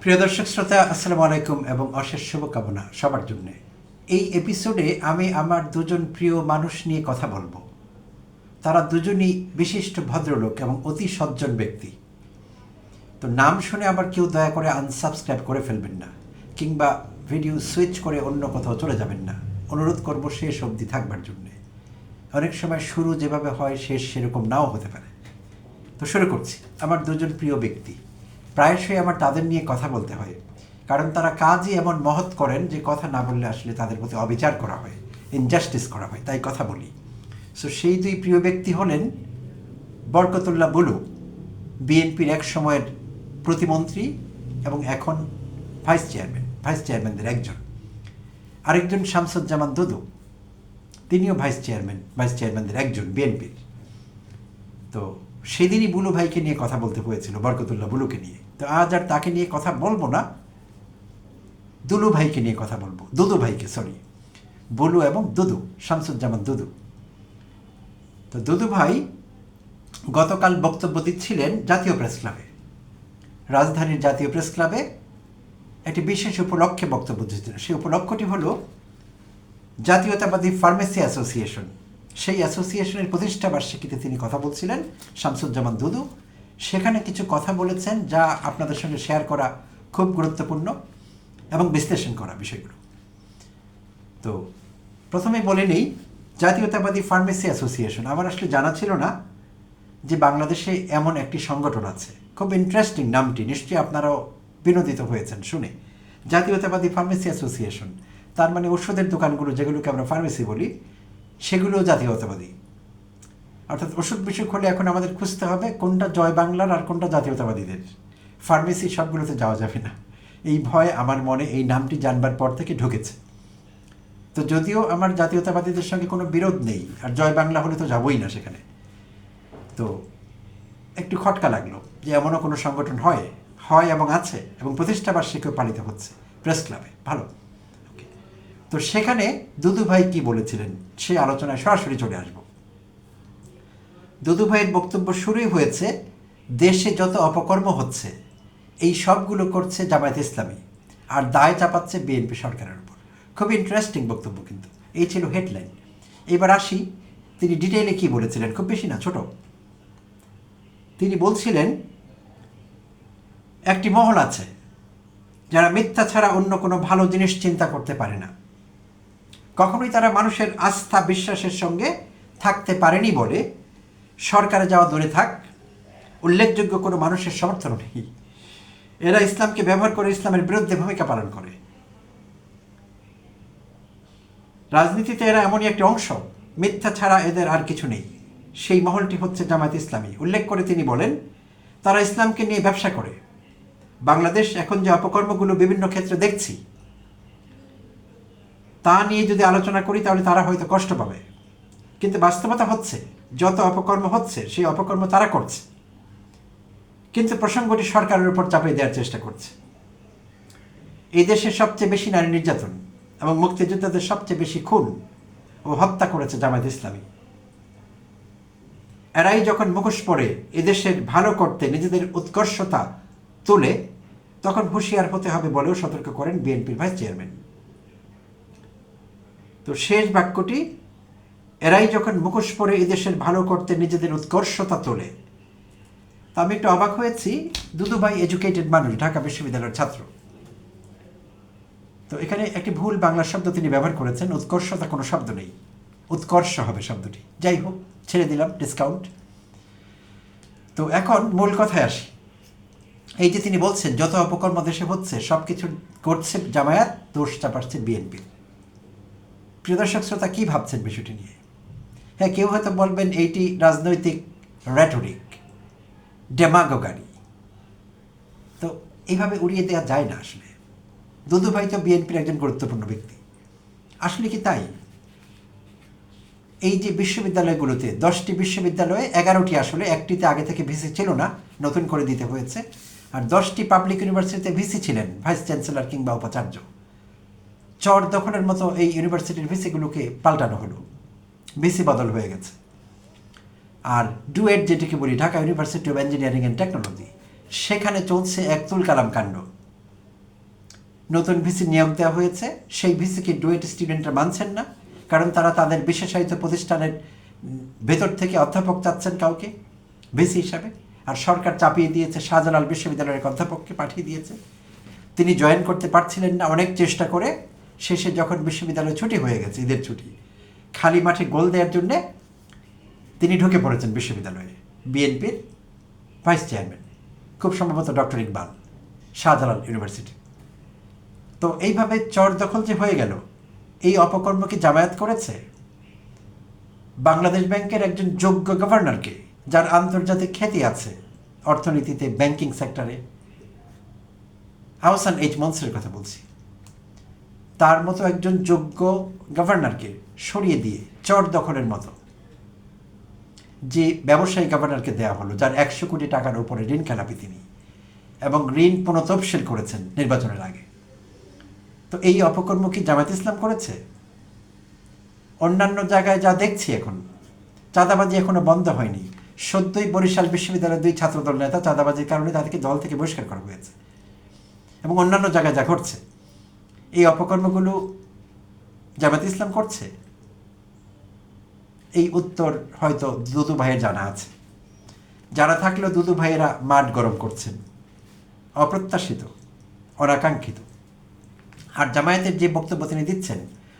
প্রিয় দর্শক শ্রোতা, আসসালামু আলাইকুম এবং অশেষ শুভকামনা সবার জন্য। এই এপিসোডে আমি আমার দুজন প্রিয় মানুষ নিয়ে কথা বলবো। তারা দুজনই বিশিষ্ট ভদ্রলোক এবং অতি সজ্জন ব্যক্তি। তো নাম শুনে আবার কেউ দয়া করে আনসাবস্ক্রাইব করে ফেলবেন না, কিংবা ভিডিও সুইচ করে অন্য কোথাও চলে যাবেন না। অনুরোধ করব শেষ অবধি থাকবার জন্যে। অনেক সময় শুরু যেভাবে হয় শেষ সেরকম নাও হতে পারে। তো শুরু করছি। আমার দুজন প্রিয় ব্যক্তি, প্রায়শই আমার তাদের নিয়ে কথা বলতে হয়, কারণ তারা কাজই এমন মহৎ করেন যে কথা না বললে আসলে তাদের প্রতি অবিচার করা হয়, ইনজাস্টিস করা হয়, তাই কথা বলি। সো সেই দুই প্রিয় ব্যক্তি হলেন বরকতুল্লাহ বুলু, বিএনপির এক সময়ের প্রতিমন্ত্রী এবং এখন ভাইস চেয়ারম্যানদের একজন। আরেকজন শামসুজ্জামান দুদু, তিনিও ভাইস চেয়ারম্যানদের একজন বিএনপির। তো সেদিনই বুলু ভাইকে নিয়ে কথা বলতে হয়েছিল, বরকতুল্লাহ বুলুকে নিয়ে। তো আজ আর তাকে নিয়ে কথা বলবো না, দুলু ভাইকে নিয়ে কথা বলবো, দুদু ভাইকে, বুলু এবং দুদু, শামসুজ্জামান দুদু। তো দুদু ভাই গতকাল বক্তব্য দিচ্ছিলেন জাতীয় প্রেস ক্লাবে, রাজধানীর জাতীয় প্রেস ক্লাবে একটি বিশেষ উপলক্ষে বক্তব্য দিচ্ছিলেন। সেই উপলক্ষটি হলো জাতীয়তাবাদী ফার্মেসি অ্যাসোসিয়েশন। সেই অ্যাসোসিয়েশনের প্রতিষ্ঠা বার্ষিকীতে তিনি কথা বলছিলেন, শামসুজ্জামান দুদু। সেখানে কিছু কথা বলেছেন যা আপনাদের সঙ্গে শেয়ার করা খুব গুরুত্বপূর্ণ এবং বিশ্লেষণ করা বিষয়গুলো। তো প্রথমে বলে নেই, জাতীয়তাবাদী ফার্মেসি অ্যাসোসিয়েশন আমার আসলে জানা ছিল না যে বাংলাদেশে এমন একটি সংগঠন আছে। খুব ইন্টারেস্টিং নামটি, নিশ্চয়ই আপনারাও বিনোদিত হয়েছেন শুনে। জাতীয়তাবাদী ফার্মেসি অ্যাসোসিয়েশন, তার মানে ওষুধের দোকানগুলো যেগুলোকে আমরা ফার্মেসি বলি সেগুলোও জাতীয়তাবাদী। অর্থাৎ ওষুধ বিসুখ হলে এখন আমাদের খুঁজতে হবে কোনটা জয় বাংলার আর কোনটা জাতীয়তাবাদীদের। ফার্মেসি সবগুলোতে যাওয়া যাবে না, এই ভয় আমার মনে এই নামটি জানবার পর থেকে ঢুকেছে। তো যদিও আমার জাতীয়তাবাদীদের সঙ্গে কোনো বিরোধ নেই, আর জয় বাংলা হলে তো যাবই না সেখানে। তো একটু খটকা লাগলো যে এমনও কোনো সংগঠন হয় এবং আছে, এবং প্রতিষ্ঠা বার্ষিকীও পালিত হচ্ছে প্রেস ক্লাবে। ভালো। তো সেখানে দুদু ভাই কি বলেছিলেন সেই আলোচনায় সরাসরি চলে আসব। দুদু ভাইয়ের বক্তব্য শুরুই হয়েছে, দেশে যত অপকর্ম হচ্ছে এই সবগুলো করছে জামায়াত ইসলামী, আর দায় চাপাচ্ছে বিএনপি সরকারের উপর। খুব ইন্টারেস্টিং বক্তব্য, কিন্তু এই ছিল হেডলাইন। এবার আসি তিনি ডিটেইলে কি বলেছিলেন, খুব বেশি না, ছোট। তিনি বলছিলেন, একটি মহল আছে যারা মিথ্যা ছাড়া অন্য কোনো ভালো জিনিস চিন্তা করতে পারে না। কখনোই তারা মানুষের আস্থা বিশ্বাসের সঙ্গে থাকতে পারেনি বলে সরকারে যাওয়া দূরে থাক, উল্লেখযোগ্য কোনো মানুষের সমর্থন নেই। এরা ইসলামকে ব্যবহার করে ইসলামের বিরুদ্ধে ভূমিকা পালন করে। রাজনীতিতে এরা এমনই একটি অংশ, মিথ্যা ছাড়া এদের আর কিছু নেই। সেই মহলটি হচ্ছে জামায়াত ইসলামী। উল্লেখ করে তিনি বলেন, তারা ইসলামকে নিয়ে ব্যবসা করে। বাংলাদেশ এখন যে অপকর্মগুলো বিভিন্ন ক্ষেত্রে দেখছি তা নিয়ে যদি আলোচনা করি তাহলে তারা হয়তো কষ্ট পাবে, কিন্তু বাস্তবতা হচ্ছে যত অপকর্ম হচ্ছে সেই অপকর্ম তারা করছে, কিন্তু প্রসঙ্গটি সরকারের উপর চাপিয়ে দেওয়ার চেষ্টা করছে। এই দেশের সবচেয়ে বেশি নারী নির্যাতন এবং মুক্তিযোদ্ধাদের সবচেয়ে বেশি খুন ও হত্যা করেছে জামায়াত ইসলামী। এরাই যখন মুখোশ পরে এদেশের ভালো করতে নিজেদের উৎকর্ষতা তোলে, তখন হুঁশিয়ার হতে হবে বলেও সতর্ক করেন বিএনপির ভাইস চেয়ারম্যান। তো শেষ বাক্যটি, এরাই যখন মুখোশ পরে এদেশের ভালো করতে নিজেদের উৎকর্ষতা তোলে। তা আমি একটু অবাক হয়েছি, দুদু ভাই এডুকেটেড মানুষ, ঢাকা বিশ্ববিদ্যালয়ের ছাত্র। তো এখানে একটি ভুল বাংলা শব্দ তিনি ব্যবহার করেছেন, উৎকর্ষতা কোনো শব্দ নেই, উৎকর্ষ হবে শব্দটি। যাই হোক, ছেড়ে দিলাম, ডিসকাউন্ট। তো এখন মূল কথায় আসি। এই যে তিনি বলছেন যত অপকর্ম দেশে হচ্ছে সব কিছু করছে জামায়াত, দোষ চাপাচ্ছে বিএনপি। প্রিয় দর্শক শ্রোতা, কী ভাবছেন বিষয়টি নিয়ে? হ্যাঁ, কেউ হয়তো বলবেন এইটি রাজনৈতিক রেটরিক, ডেমাগোগারি। তো এইভাবে উড়িয়ে দেওয়া যায় না আসলে। দুদু ভাই তো বিএনপির একজন গুরুত্বপূর্ণ ব্যক্তি। আসলে কি তাই? এই যে বিশ্ববিদ্যালয়গুলোতে 10টি বিশ্ববিদ্যালয়ে 11টি আসলে, একটিতে আগে থেকে ভিসি ছিল না, নতুন করে দিতে হয়েছে। আর 10টি পাবলিক ইউনিভার্সিটিতে ভিসি ছিলেন ভাইস চ্যান্সেলর কিংবা উপাচার্য। চর দখলের মতো এই ইউনিভার্সিটির ভিসিগুলোকে পাল্টানো হলো, ভিসি বদল হয়ে গেছে। আর ডুয়েট যেটিকে বলি, Dhaka university of engineering and technology, সেখানে চলছে এক তুলকালাম কাণ্ড। নতুন ভিসি নিয়োগ দেওয়া হয়েছে, সেই ভিসিকে ডুয়েট স্টুডেন্টরা মানছেন না, কারণ তারা তাদের বিশেষায়িত প্রতিষ্ঠানের ভেতর থেকে অধ্যাপক চাচ্ছেন কাউকে ভিসি হিসাবে, আর সরকার চাপিয়ে দিয়েছে, শাহজালাল বিশ্ববিদ্যালয়ের এক অধ্যাপককে পাঠিয়ে দিয়েছে। তিনি জয়েন করতে পারছিলেন না, অনেক চেষ্টা করে শেষে যখন বিশ্ববিদ্যালয় ছুটি হয়ে গেছে, ঈদের ছুটি, খালি মাঠে গোল দেওয়ার জন্যে তিনি ঢুকে পড়েছেন বিশ্ববিদ্যালয়ে, বিএনপির ভাইস চেয়ারম্যান, খুব সম্ভবত ডক্টর ইকবাল, শাহজালাল ইউনিভার্সিটি। তো এইভাবে চর দখল যে হয়ে গেল, এই অপকর্ম কি জামায়াত করেছে? বাংলাদেশ ব্যাংকের একজন যোগ্য গভর্নরকে, যার আন্তর্জাতিক খ্যাতি আছে অর্থনীতিতে, ব্যাংকিং সেক্টরে, আহসান এইচ মনসুরের কথা বলছি, তার মতো একজন যোগ্য গভর্নরকে সরিয়ে দিয়ে চর দখলের মতো যে ব্যবসায়ী গভর্নরকে দেওয়া হলো, যার 100 কোটি টাকার উপরে ঋণ খেলাপি তিনি, এবং ঋণ পুনঃতফসিল করেছেন নির্বাচনের আগে। তো এই অপকর্ম কি জামায়াত ইসলাম করেছে? অন্যান্য জায়গায় যা দেখছি এখন, চাঁদাবাজি এখনো বন্ধ হয়নি। সদ্যই বরিশাল বিশ্ববিদ্যালয়ের 2 ছাত্রদল নেতা চাঁদাবাজির কারণে তাদেরকে দল থেকে বহিষ্কার করা হয়েছে, এবং অন্যান্য জায়গায় যা ঘটছে, এই অপকর্মগুলো জামায়াত ইসলাম করছে? এই উত্তর হয়তো দুদু ভাইয়ের জানা আছে। যারা থাকলেও দুদু ভাইয়েরা মাঠ গরম করছেন, অপ্রত্যাশিত, অনাকাঙ্ক্ষিত। আর জামায়াতের যে বক্তব্য তিনি দিচ্ছেন,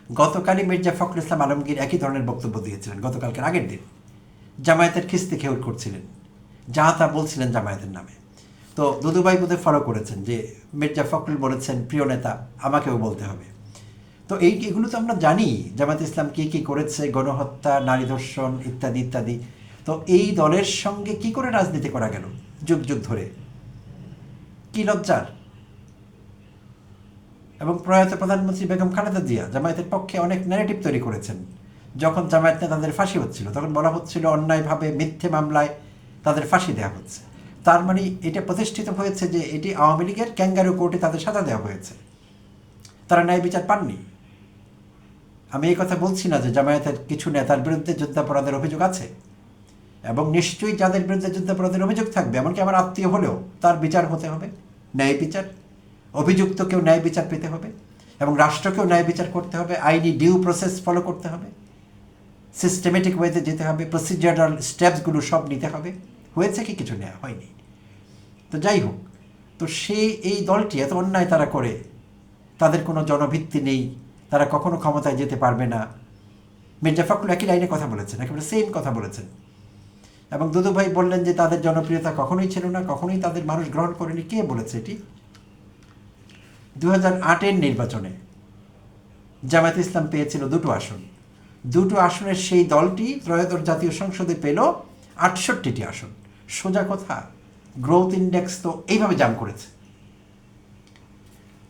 গতকালই মির্জা ফখরুল ইসলাম আলমগীর একই ধরনের বক্তব্য দিয়েছিলেন, গতকালকের আগের দিন জামায়াতের খিস্তি খেউট করছিলেন, যা তা বলছিলেন জামায়াতের নামে। তো দুদুভাই বোধহয় ফলো করেছেন যে মির্জা ফখরুল বলেছেন প্রিয় নেতা, আমাকেও বলতে হবে। তো এগুলো তো আমরা জানি জামায়াত ইসলাম কী কী করেছে, গণহত্যা, নারী ধর্ষণ ইত্যাদি ইত্যাদি। তো এই দলের সঙ্গে কি করে রাজনীতি করা গেল যুগ যুগ ধরে? কি লজ্জার! এবং প্রয়াত প্রধানমন্ত্রী বেগম খালেদা জিয়া জামায়াতের পক্ষে অনেক ন্যারেটিভ তৈরি করেছেন। যখন জামায়াত নেতাদের ফাঁসি হচ্ছিল, তখন বলা হচ্ছিল অন্যায়ভাবে মিথ্যে মামলায় তাদের ফাঁসি দেওয়া হচ্ছে। তার মানে এটা প্রতিষ্ঠিত হয়েছে যে এটি আওয়ামী লীগের ক্যাঙ্গারু কোর্টে তাদের সাজা দেওয়া হয়েছে, তারা ন্যায় বিচার পাননি। আমি এই কথা বলছি না যে জামায়াতের কিছু নেতার বিরুদ্ধে যুদ্ধাপরাধের অভিযোগ আছে, এবং নিশ্চয়ই যাদের বিরুদ্ধে যুদ্ধাপরাধের অভিযোগ থাকবে, এমনকি আমার আত্মীয় হলেও তার বিচার হতে হবে, ন্যায় বিচার। অভিযুক্তকেও ন্যায় বিচার পেতে হবে, এবং রাষ্ট্রকেও ন্যায় বিচার করতে হবে, আইনি ডিউ প্রসেস ফলো করতে হবে, সিস্টেমেটিক ওয়েতে যেতে হবে, প্রসিজারাল স্টেপসগুলো সব নিতে হবে। হয়েছে কি? কিছু নেওয়া হয়নি। তো যাই হোক, তো এই দলটি এত অন্যায় তারা করে, তাদের কোনো জনভিত্তি নেই, তারা কখনো ক্ষমতায় যেতে পারবে না। মির্জা ফখরুল একই লাইনে কথা বলেছেন, একেবারে সেম কথা বলেছেন। এবং দুদু ভাই বললেন যে তাদের জনপ্রিয়তা কখনোই ছিল না, কখনোই তাদের মানুষ গ্রহণ করেনি। কে বলেছে এটি? 2008-এর নির্বাচনে জামায়াত ইসলাম পেয়েছিল 2টো আসন। 2টো আসনের সেই দলটি ত্রয়োদশ জাতীয় সংসদে পেল 68টি আসন। সোজা কথা, গ্রোথ ইন্ডেক্স তো এইভাবে জাম করেছে।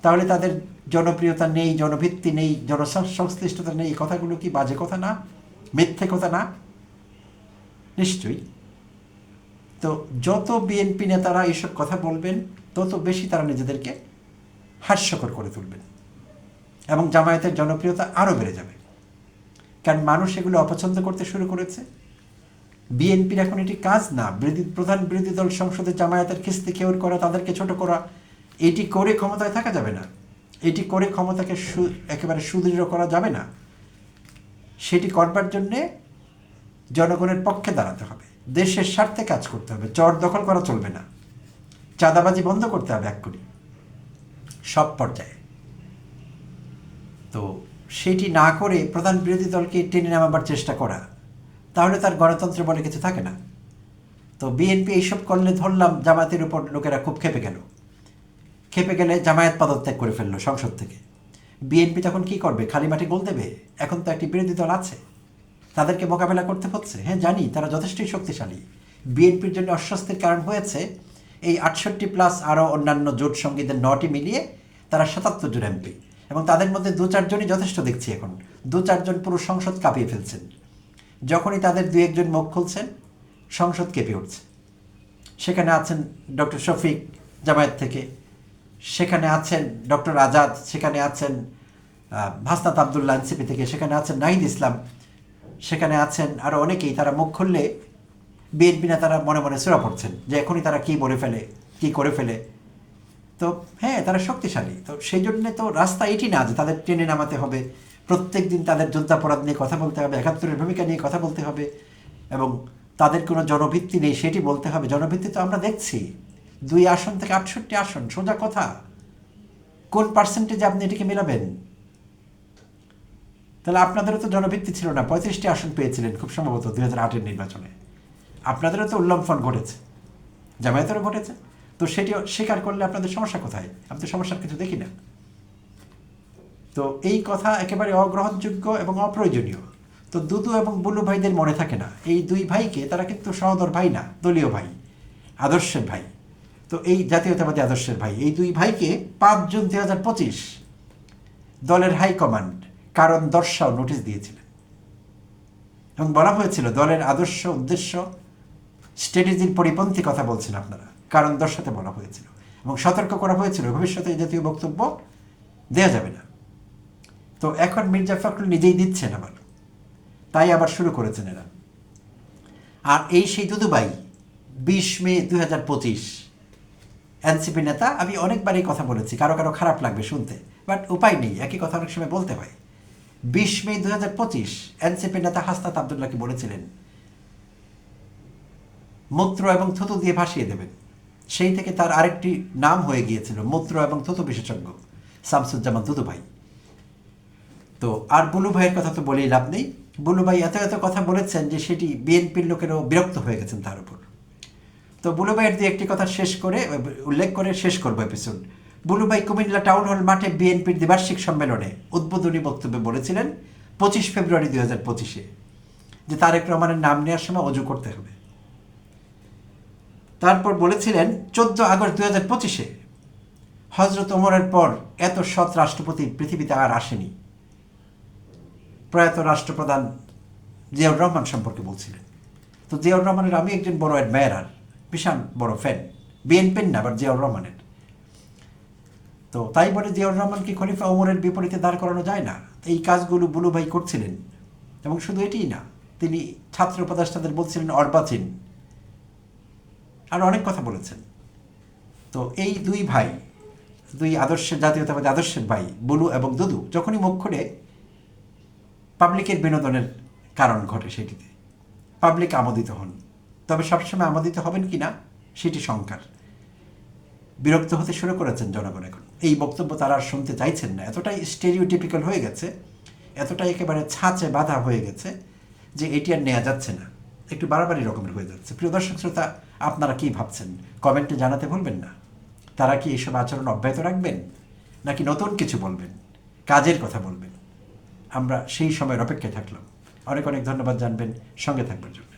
তাহলে তাদের জনপ্রিয়তা নেই, জনভিত্তি নেই, জনসংশ্লিষ্টতা নেই, এই কথাগুলো কি বাজে কথা না? মিথ্যে কথা না? নিশ্চয়ই। তো যত বিএনপি নেতারা এইসব কথা বলবেন, তত বেশি তারা নিজেদেরকে হাস্যকর করে তুলবেন, এবং জামায়াতের জনপ্রিয়তা আরও বেড়ে যাবে। কারণ মানুষ এগুলো অপছন্দ করতে শুরু করেছে। বিএনপির এখন এটি কাজ না। প্রধান বিরোধী দল সংসদে জামায়াতের খিস্তি খেউর করা, তাদেরকে ছোট করা, এটি করে ক্ষমতায় থাকা যাবে না। এটি করে ক্ষমতাকে একেবারে সুদৃঢ় করা যাবে না। সেটি করবার জন্যে জনগণের পক্ষে দাঁড়াতে হবে, দেশের স্বার্থে কাজ করতে হবে। চর দখল করা চলবে না, চাঁদাবাজি বন্ধ করতে হবে এক্ষুনি সব পর্যায়ে। তো সেটি না করে প্রধান বিরোধী দলকে টেনে নামাবার চেষ্টা করা, তাহলে তার গণতন্ত্র বলে কিছু থাকে না। তো বিএনপি এইসব করলে ধরলাম জামায়াতের উপর লোকেরা খুব খেপে গেল। খেপে গেলে জামায়াত পদত্যাগ করে ফেললো সংসদ থেকে। বিএনপি তখন কি করবে? খালি মাঠে গোল দেবে? এখন তো একটি বিরোধী দল আছে, তাদেরকে মোকাবেলা করতে হচ্ছে। হ্যাঁ, জানি তারা যথেষ্টই শক্তিশালী। বিএনপির জন্য অস্বস্তির কারণ হয়েছে এই 68+ আরও অন্যান্য জোট সঙ্গীদের 9টি মিলিয়ে তারা 77 জন এমপি, এবং তাদের মধ্যে 2-4 জনই যথেষ্ট দেখছি। এখন 2-4 জন পুরো সংসদ কাঁপিয়ে ফেলছেন। যখনই তাদের 2-1 জন মুখ খুলছেন, সংসদ কেঁপে উঠছে। সেখানে আছেন ডক্টর শফিক জামায়াত থেকে, সেখানে আছেন ডক্টর আজাদ, সেখানে আছেন হাসনাত আবদুল্লাহ এনসিপি থেকে, সেখানে আছেন নাহিদ ইসলাম, সেখানে আছেন আরও অনেকেই। তারা মুখ খুললে বিএনপি নেতারা মনে মনে সুরা পড়ছেন যে এখনই তারা কী বলে ফেলে, কী করে ফেলে। তো হ্যাঁ, তারা শক্তিশালী, তো সেই জন্যে তো রাস্তা এটি না যে তাদের টেনে নামাতে হবে, প্রত্যেক দিন তাদের যুদ্ধাপরাধ নিয়ে কথা বলতে হবে, ৭১-এর ভূমিকা নিয়ে কথা বলতে হবে, এবং তাদের কোনো জনভিত্তি নেই সেটি বলতে হবে। জনভিত্তি তো আমরা দেখছি ২ আসন থেকে ৬৮ আসন, সোজা কথা। কোন পার্সেন্টেজে আপনি এটিকে মেলাবেন? তাহলে আপনাদেরও তো জনভিত্তি ছিল না, ৩৫টি আসন পেয়েছিলেন খুব সম্ভবত ২০০৮-এর নির্বাচনে। আপনাদেরও তো উল্লম্ফন ঘটেছে, জামায়াতেরও ঘটেছে। তো সেটিও স্বীকার করলে আপনাদের সমস্যা কোথায়? আমি তো সমস্যার কিছু দেখি না। তো এই কথা একেবারে অগ্রহণযোগ্য এবং অপ্রয়োজনীয়। তো দুদু এবং বুলু ভাইদের মনে থাকে না, এই ২ ভাইকে, তারা কিন্তু সহোদর ভাই না, দলীয় ভাই, আদর্শের ভাই। তো এই জাতীয়তাবাদী আদর্শের ভাই, এই ২ ভাইকে ৫ জুন ২০২৫ দলের হাইকমান্ড কারণ দর্শাও নোটিশ দিয়েছিলেন, এবং বলা হয়েছিল দলের আদর্শ, উদ্দেশ্য, স্ট্র্যাটেজির পরিপন্থী কথা বলছেন আপনারা, কারণ দর্শাতে বলা হয়েছিল, এবং সতর্ক করা হয়েছিল ভবিষ্যতে এই জাতীয় বক্তব্য দেওয়া যাবে না। তো এখন মির্জা ফখরুল নিজেই দিচ্ছেন আবার, তাই আবার শুরু করেছেন এরা। আর এই সেই দুদুভাই ২০ মে ২০২৫ এনসিপি নেতা। আমি অনেকবারই কথা বলেছি, কারো কারো খারাপ লাগবে শুনতে, বাট উপায় নেই, একই কথা অনেক সময় বলতে হয়। ২০ মে ২০২৫ এনসিপি নেতা হাসনাত আবদুল্লাহকে বলেছিলেন মূত্র এবং থুতু দিয়ে ভাসিয়ে দেবেন। সেই থেকে তার আরেকটি নাম হয়ে গিয়েছিল মূত্র এবং থুতু বিশেষজ্ঞ, শামসুজ্জামান দুদু ভাই। তো আর বুলু ভাইয়ের কথা তো বলেই লাভ নেই। বুলু ভাই এত এত কথা বলেছেন যে সেটি বিএনপির লোকেরও বিরক্ত হয়ে গেছেন তার উপর। তো বুলু ভাইয়ের দিয়ে একটি কথা উল্লেখ করে শেষ করবো এপিসোড। বুলু ভাই কুমিল্লা টাউন হল মাঠে বিএনপির দ্বিবার্ষিক সম্মেলনে উদ্বোধনী বক্তব্যে বলেছিলেন ২৫ ফেব্রুয়ারি ২০২৫-এ যে তারেক রহমানের নাম নেওয়ার সময় অজু করতে হবে। তারপর বলেছিলেন ১৪ আগস্ট ২০২৫-এ হজরত ওমরের পর এত সৎ রাষ্ট্রপতি পৃথিবীতে আর আসেনি। প্রয়াত রাষ্ট্রপ্রধান জিয়াউর রহমান সম্পর্কে বলছিলেন। তো জিয়াউর রহমানের আমি একজন বড় অ্যাডমায়ারার, বিশাল বড় ফ্যান, বিএনপির না, আবার জিয়াউর রহমানের। তো তাই বলে জিয়াউর রহমানকে খলিফা ওমরের বিপরীতে দাঁড় করানো যায় না। এই কাজগুলো বুলু ভাই করছিলেন, এবং শুধু এটিই না, তিনি ছাত্র উপদেষ্টাদের বলছিলেন অর্বাচীন, আর অনেক কথা বলেছেন। তো এই ২ ভাই, ২ আদর্শের, জাতীয়তাবাদী আদর্শের ভাই বুলু এবং দুদু, যখনই মুখ খুলে পাবলিকের বিনোদনের কারণ ঘটে, সেটিতে পাবলিক আমোদিত হন। তবে সবসময় আমোদিত হবেন কি না সেটি শঙ্কার। বিরক্ত হতে শুরু করেছেন জনগণ এখন। এই বক্তব্য তারা আর শুনতে চাইছেন না, এতটাই স্টেরিওটিপিক্যাল হয়ে গেছে, এতটাই একেবারে ছাঁচে বাঁধা হয়ে গেছে যে এটি আর নেওয়া যাচ্ছে না, একটু বাড়াবাড়ি রকমের হয়ে যাচ্ছে। প্রিয় দর্শক শ্রোতা, আপনারা কি ভাবছেন কমেন্টে জানাতে ভুলবেন না। তারা কি এইসব আচরণ অব্যাহত রাখবেন, নাকি নতুন কিছু বলবেন, কাজের কথা বলবেন? আমরা সেই সময়ের অপেক্ষায় থাকলাম। অনেক অনেক ধন্যবাদ জানবেন, সঙ্গে থাকবার জন্য।